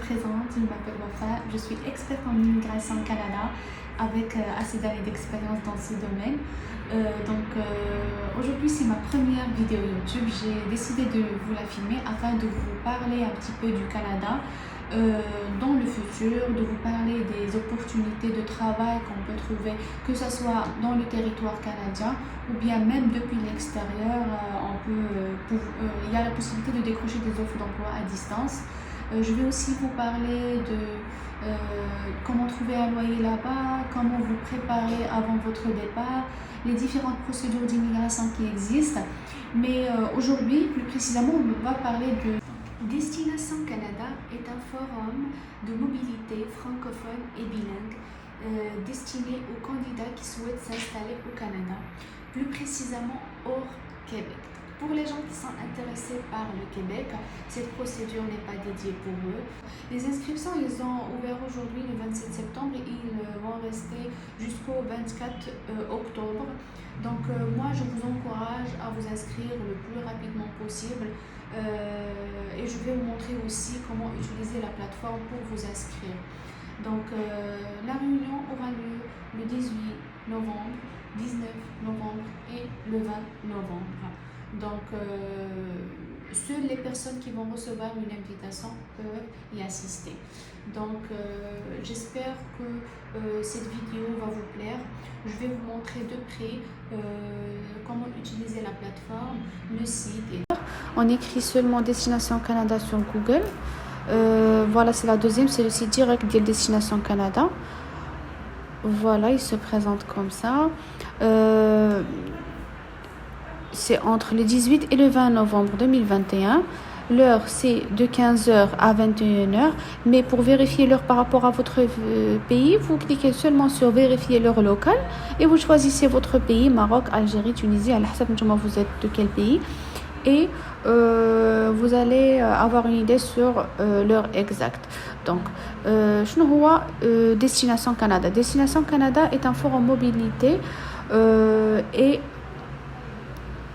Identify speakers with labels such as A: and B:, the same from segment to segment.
A: présente, je m'appelle Wafa, je suis experte en immigration au Canada avec assez d'années d'expérience dans ce domaine. Aujourd'hui c'est ma première vidéo YouTube. J'ai décidé de vous la filmer afin de vous parler un petit peu du Canada dans le futur, de vous parler des opportunités de travail qu'on peut trouver, que ce soit dans le territoire canadien ou bien même depuis l'extérieur. Il y a la possibilité de décrocher des offres d'emploi à distance. Je vais aussi vous parler de comment trouver un loyer là-bas, comment vous préparer avant votre départ, les différentes procédures d'immigration qui existent. Mais aujourd'hui, plus précisément, on va parler de Destination Canada est un forum de mobilité francophone et bilingue destiné aux candidats qui souhaitent s'installer au Canada, plus précisément hors Québec. Pour les gens qui sont intéressés par le Québec, cette procédure n'est pas dédiée pour eux. Les inscriptions, ils ont ouvert aujourd'hui le 27 septembre et ils vont rester jusqu'au 24 octobre. Donc moi, je vous encourage à vous inscrire le plus rapidement possible et je vais vous montrer aussi comment utiliser la plateforme pour vous inscrire. Donc la réunion aura lieu le 18 novembre, 19 novembre et le 20 novembre. Donc, seules les personnes qui vont recevoir une invitation peuvent y assister. Donc, j'espère que cette vidéo va vous plaire. Je vais vous montrer de près comment utiliser la plateforme, le site. On écrit seulement Destination Canada sur Google. Voilà, c'est la deuxième, c'est le site direct de Destination Canada. Voilà, il se présente comme ça. C'est entre le 18 et le 20 novembre 2021. L'heure, c'est de 15h à 21h. Mais pour vérifier l'heure par rapport à votre pays, vous cliquez seulement sur vérifier l'heure locale et vous choisissez votre pays, Maroc, Algérie, Tunisie, à l'hasab vous êtes de quel pays. Et vous allez avoir une idée sur l'heure exacte. Donc, Destination Canada. Destination Canada est un forum mobilité et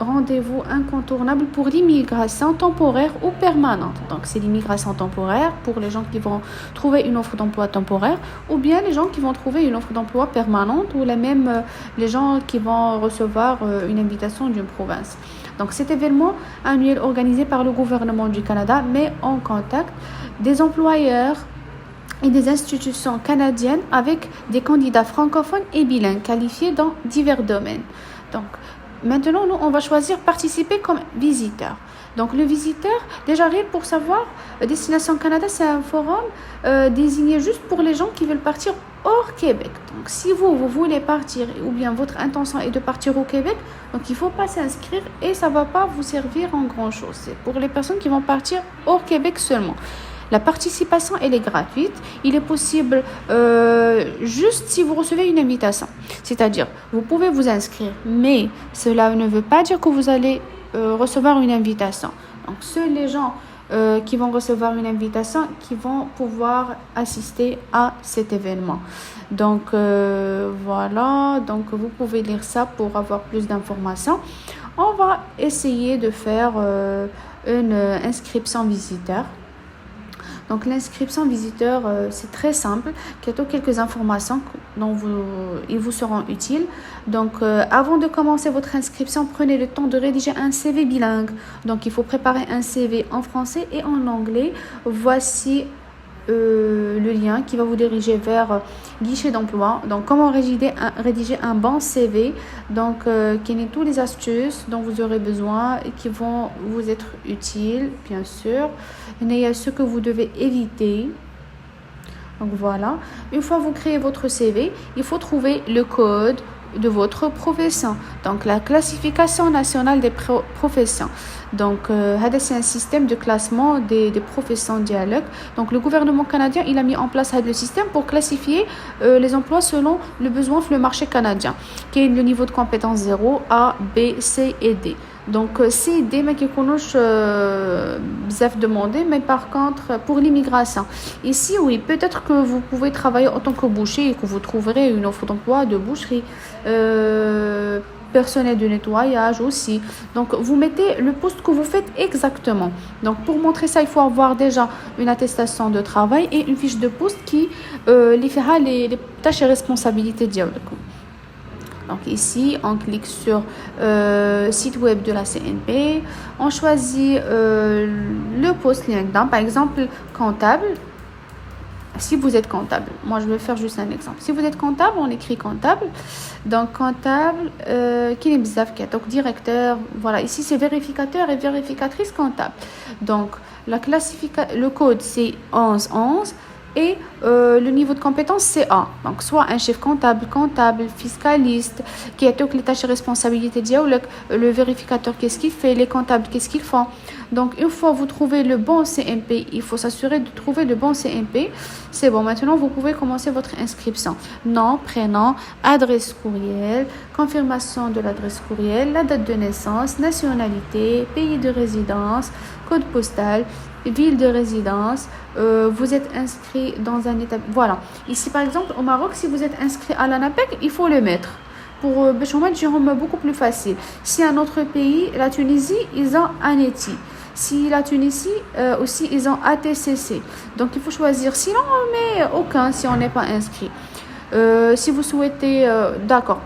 A: rendez-vous incontournable pour l'immigration temporaire ou permanente. Donc, c'est l'immigration temporaire pour les gens qui vont trouver une offre d'emploi temporaire ou bien les gens qui vont trouver une offre d'emploi permanente ou les gens qui vont recevoir une invitation d'une province. Donc, cet événement annuel organisé par le gouvernement du Canada met en contact des employeurs et des institutions canadiennes avec des candidats francophones et bilingues qualifiés dans divers domaines. Donc, maintenant, nous, on va choisir participer comme visiteur. Donc, le visiteur, déjà rien pour savoir, Destination Canada, c'est un forum désigné juste pour les gens qui veulent partir hors Québec. Donc, si vous voulez partir ou bien votre intention est de partir au Québec, donc il ne faut pas s'inscrire et ça ne va pas vous servir en grand-chose. C'est pour les personnes qui vont partir hors Québec seulement. La participation, elle est gratuite. Il est possible juste si vous recevez une invitation. C'est-à-dire, vous pouvez vous inscrire, mais cela ne veut pas dire que vous allez recevoir une invitation. Donc, seuls les gens qui vont recevoir une invitation qui vont pouvoir assister à cet événement. Donc, voilà. Donc, vous pouvez lire ça pour avoir plus d'informations. On va essayer de faire une inscription visiteur. Donc, l'inscription visiteur, c'est très simple. Il y a quelques informations dont ils vous seront utiles. Donc, avant de commencer votre inscription, prenez le temps de rédiger un CV bilingue. Donc, il faut préparer un CV en français et en anglais. Voici le lien qui va vous diriger vers guichet d'emploi. Donc, comment rédiger un bon CV. Donc, qui est toutes les astuces dont vous aurez besoin et qui vont vous être utiles, bien sûr. Il y a ce que vous devez éviter. Donc, voilà. Une fois vous créez votre CV, il faut trouver le code de votre profession. Donc, la classification nationale des professions. Donc, c'est un système de classement des professions dialogue. Donc, le gouvernement canadien, il a mis en place le système pour classifier les emplois selon le besoin sur le marché canadien, qui est le niveau de compétence 0, A, B, C et D. Donc, c'est des mais qui connaissent bzaf demandé, mais par contre, pour l'immigration. Ici, oui, peut-être que vous pouvez travailler en tant que boucher et que vous trouverez une offre d'emploi de boucherie. personnel de nettoyage aussi. Donc, vous mettez le poste que vous faites exactement. Donc, pour montrer ça, il faut avoir déjà une attestation de travail et une fiche de poste qui les fera les tâches et responsabilités ديالكم. Donc ici, on clique sur site web de la CNP. On choisit le poste LinkedIn, par exemple comptable. Si vous êtes comptable, moi je vais faire juste un exemple. Si vous êtes comptable, on écrit comptable. Donc comptable, qui est donc directeur. Voilà, ici c'est vérificateur et vérificatrice comptable. Donc le code c'est 1111. Et le niveau de compétence c'est A. Donc soit un chef comptable, fiscaliste, qui a toutes les tâches et responsabilités dialogue, le vérificateur qu'est-ce qu'il fait, les comptables qu'est-ce qu'ils font. Donc une fois vous trouvez le bon CMP, il faut s'assurer de trouver le bon CMP. C'est bon, maintenant vous pouvez commencer votre inscription. Nom, prénom, adresse courriel, confirmation de l'adresse courriel, la date de naissance, nationalité, pays de résidence, code postal, ville de résidence, vous êtes inscrit dans un établissement. Voilà. Ici, par exemple, au Maroc, si vous êtes inscrit à l'ANAPEC, il faut le mettre. Pour beaucoup plus facile. Si un autre pays, la Tunisie, ils ont ANETI. Si la Tunisie, aussi, ils ont ATCC. Donc, il faut choisir. Sinon, on met aucun si on n'est pas inscrit. Si vous souhaitez... d'accord.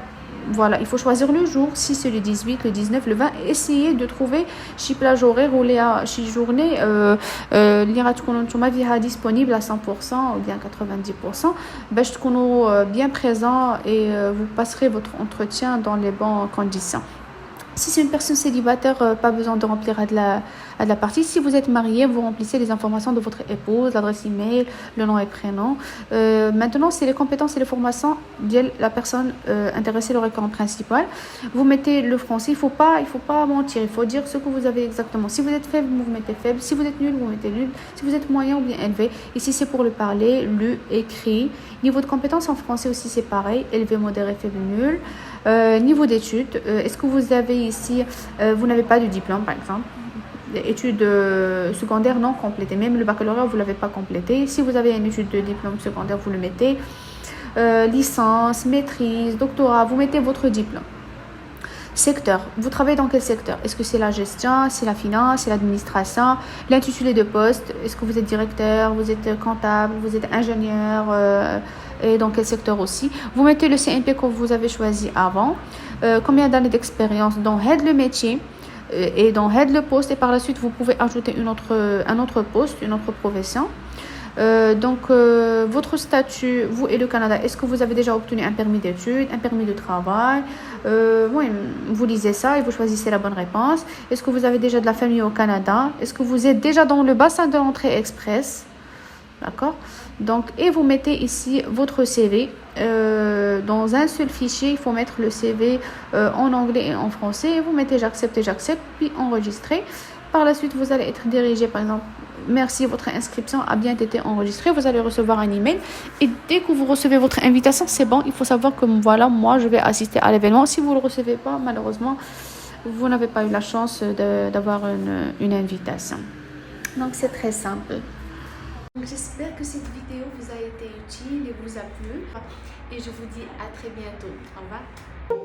A: Voilà, il faut choisir le jour, si c'est le 18, le 19, le 20, essayez de trouver chez plage horaire ou chez journée disponible à 100% ou bien 90%, bien présent et vous passerez votre entretien dans les bonnes conditions. Si c'est une personne célibataire, pas besoin de remplir à de la partie. Si vous êtes marié, vous remplissez les informations de votre épouse, l'adresse email, le nom et prénom. Maintenant, c'est les compétences et les formations de la personne intéressée, le requérant principal. Vous mettez le français. Il faut pas mentir. Il faut dire ce que vous avez exactement. Si vous êtes faible, vous mettez faible. Si vous êtes nul, vous mettez nul. Si vous êtes moyen ou bien élevé. Ici, c'est pour le parler, lu, écrit. Niveau de compétences en français aussi, c'est pareil. Élevé, modéré, faible, nul. Niveau d'études, est-ce que vous avez ici, vous n'avez pas de diplôme par exemple, études secondaires non complétées, même le baccalauréat vous l'avez pas complété. Si vous avez une étude de diplôme secondaire, vous le mettez. Licence, maîtrise, doctorat, vous mettez votre diplôme. Secteur, vous travaillez dans quel secteur? Est-ce que c'est la gestion, c'est la finance, c'est l'administration? L'intitulé de poste, est-ce que vous êtes directeur, vous êtes comptable, vous êtes ingénieur, et dans quel secteur aussi? Vous mettez le CMP que vous avez choisi avant, combien d'années d'expérience dans aide le métier et dans aide le poste, et par la suite vous pouvez ajouter un autre poste, une autre profession. Votre statut, vous et le Canada, est-ce que vous avez déjà obtenu un permis d'études, un permis de travail? Oui, vous lisez ça et vous choisissez la bonne réponse. Est-ce que vous avez déjà de la famille au Canada? Est-ce que vous êtes déjà dans le bassin de l'entrée express? D'accord. Donc, et vous mettez ici votre CV dans un seul fichier. Il faut mettre le CV en anglais et en français. Et vous mettez j'accepte, puis enregistrer. Par la suite, vous allez être dirigé, par exemple, merci, votre inscription a bien été enregistrée. Vous allez recevoir un email. Et dès que vous recevez votre invitation, c'est bon. Il faut savoir que voilà, moi, je vais assister à l'événement. Si vous ne le recevez pas, malheureusement, vous n'avez pas eu la chance d'avoir une invitation. Donc, c'est très simple. J'espère que cette vidéo vous a été utile et vous a plu. Et je vous dis à très bientôt. Au revoir.